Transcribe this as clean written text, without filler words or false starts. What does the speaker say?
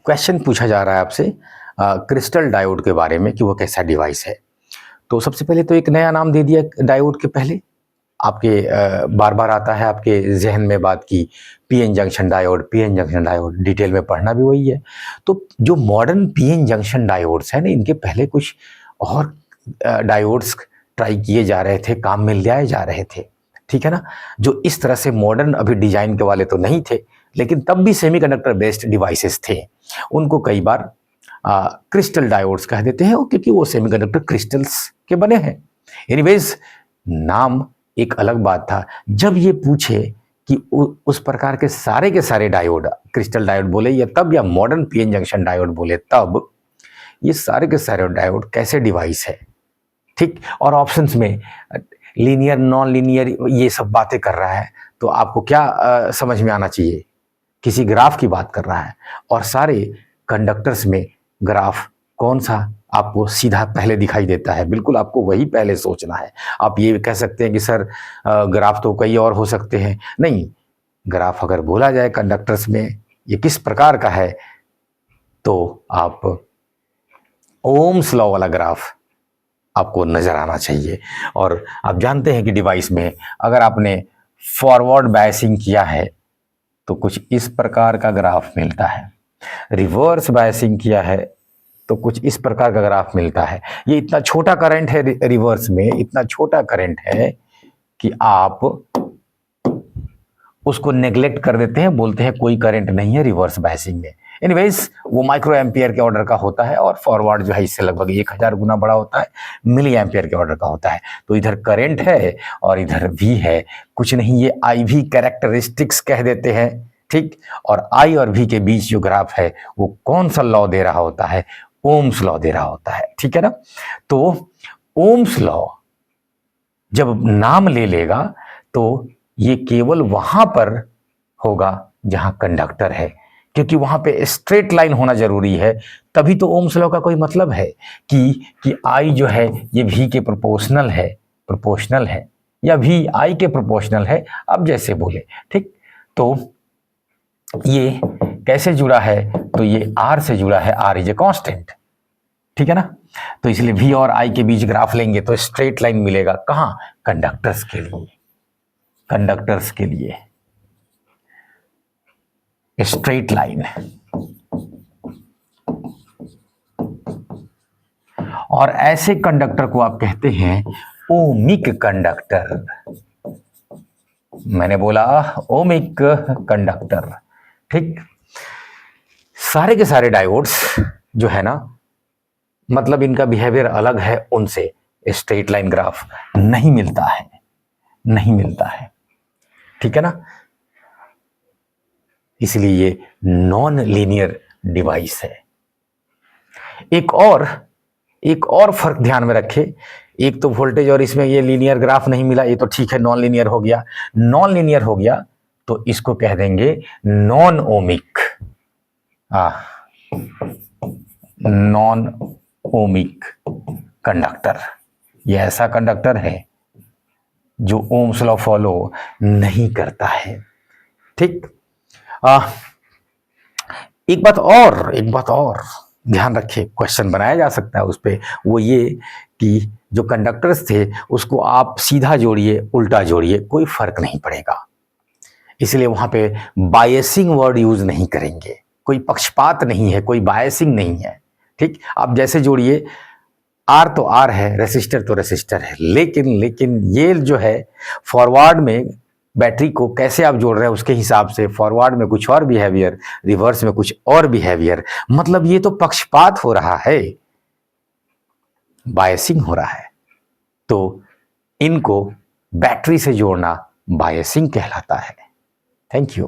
Question पूछा जा रहा है आपसे क्रिस्टल डायोड के बारे में कि वो कैसा डिवाइस है। तो सबसे पहले तो एक नया नाम दे दिया डायोड के पहले। आपके बार बार आता है आपके जहन में बात की PN junction diode, PN junction diode, detail में पढ़ना भी वही है। तो जो मॉडर्न पीएन जंक्शन डायोड्स हैं ना, इनके पहले कुछ और डायोड्स ट्राई किए जा रहे थे, काम में लाए जा रहे थे, ठीक है ना, जो इस तरह से मॉडर्न अभी डिजाइन के वाले तो नहीं थे, लेकिन तब भी सेमीकंडक्टर बेस्ड डिवाइसेस थे। उनको कई बार क्रिस्टल डायोड्स कह देते हैं क्योंकि वो सेमीकंडक्टर क्रिस्टल्स के बने हैं। एनीवेज, नाम एक अलग बात था। जब ये पूछे कि उस प्रकार के सारे डायोड क्रिस्टल डायोड बोले या मॉडर्न पीएन जंक्शन डायोड बोले, तब ये सारे के सारे डायोड कैसे डिवाइस है, ठीक। और ऑप्शंस में लीनियर, नॉन लीनियर, ये सब बातें कर रहा है, तो आपको क्या समझ में आना चाहिए? किसी ग्राफ की बात कर रहा है और सारे कंडक्टर्स में ग्राफ कौन सा आपको सीधा पहले दिखाई देता है। बिल्कुल आपको वही पहले सोचना है। आप ये कह सकते हैं कि सर ग्राफ तो कई और हो सकते हैं। नहीं, ग्राफ अगर बोला जाए कंडक्टर्स में ये किस प्रकार का है, तो आप ओम्स लॉ वाला ग्राफ आपको नजर आना चाहिए। और आप जानते हैं कि डिवाइस में अगर आपने फॉरवर्ड बायसिंग किया है तो कुछ इस प्रकार का ग्राफ मिलता है, रिवर्स बायसिंग किया है तो कुछ इस प्रकार का ग्राफ मिलता है। ये इतना छोटा करंट है, रिवर्स में इतना छोटा करंट है कि आप उसको नेग्लेक्ट कर देते हैं, बोलते हैं कोई करंट नहीं है रिवर्स बायसिंग में। एनीवेज, वो माइक्रो एम्पियर के ऑर्डर का होता है और फॉरवर्ड जो है इससे लगभग 1000 गुना बड़ा होता है, मिली एम्पियर के ऑर्डर का होता है। तो इधर करंट है और इधर भी है, कुछ नहीं, ये आई वी कैरेक्टरिस्टिक्स कह देते हैं, ठीक। और आई और वी के बीच जो ग्राफ है वो कौन सा लॉ दे रहा होता है? ओम्स लॉ दे रहा होता है, ठीक है ना। तो ओम्स लॉ जब नाम ले लेगा तो ये केवल वहां पर होगा जहां कंडक्टर है, क्योंकि वहां पे स्ट्रेट लाइन होना जरूरी है। तभी तो ओम्स लॉ का कोई मतलब है कि आई जो है ये वी के प्रोपोर्शनल है या वी आई के प्रोपोर्शनल है, अब जैसे बोले, ठीक। तो ये कैसे जुड़ा है? तो ये आर से जुड़ा है, आर इज ए कांस्टेंट, ठीक है ना। तो इसलिए वी और आई के बीच ग्राफ लेंगे तो स्ट्रेट लाइन मिलेगा। कहां? कंडक्टर्स के लिए, कंडक्टर्स के लिए स्ट्रेट लाइन। और ऐसे कंडक्टर को आप कहते हैं ओमिक कंडक्टर। मैंने बोला ओमिक कंडक्टर, ठीक। सारे के सारे डायोड्स जो है ना, मतलब इनका बिहेवियर अलग है, उनसे स्ट्रेट लाइन ग्राफ नहीं मिलता है, नहीं मिलता है, ठीक है ना। इसलिए ये नॉन लीनियर डिवाइस है। एक और फर्क ध्यान में रखे। एक तो वोल्टेज और इसमें ये लीनियर ग्राफ नहीं मिला, ये तो ठीक है, नॉन लीनियर हो गया। नॉन लीनियर हो गया तो इसको कह देंगे non ohmic, non ohmic conductor. ये ऐसा कंडक्टर है जो ओम्स लॉ फॉलो नहीं करता है, ठीक। एक बात और ध्यान रखिए, क्वेश्चन बनाया जा सकता है उस पर, वो ये कि जो कंडक्टर्स थे उसको आप सीधा जोड़िए, उल्टा जोड़िए, कोई फर्क नहीं पड़ेगा। इसलिए वहां पे बायसिंग वर्ड यूज नहीं करेंगे, कोई पक्षपात नहीं है, कोई बायसिंग नहीं है, ठीक। आप जैसे जोड़िए, आर तो आर है, रेसिस्टर तो रेसिस्टर है, लेकिन ये जो है फॉरवर्ड में बैटरी को कैसे आप जोड़ रहे हैं उसके हिसाब से, फॉरवर्ड में कुछ और बिहेवियर, रिवर्स में कुछ और बिहेवियर, मतलब ये तो पक्षपात हो रहा है, बायसिंग हो रहा है। तो इनको बैटरी से जोड़ना बायसिंग कहलाता है। Thank you.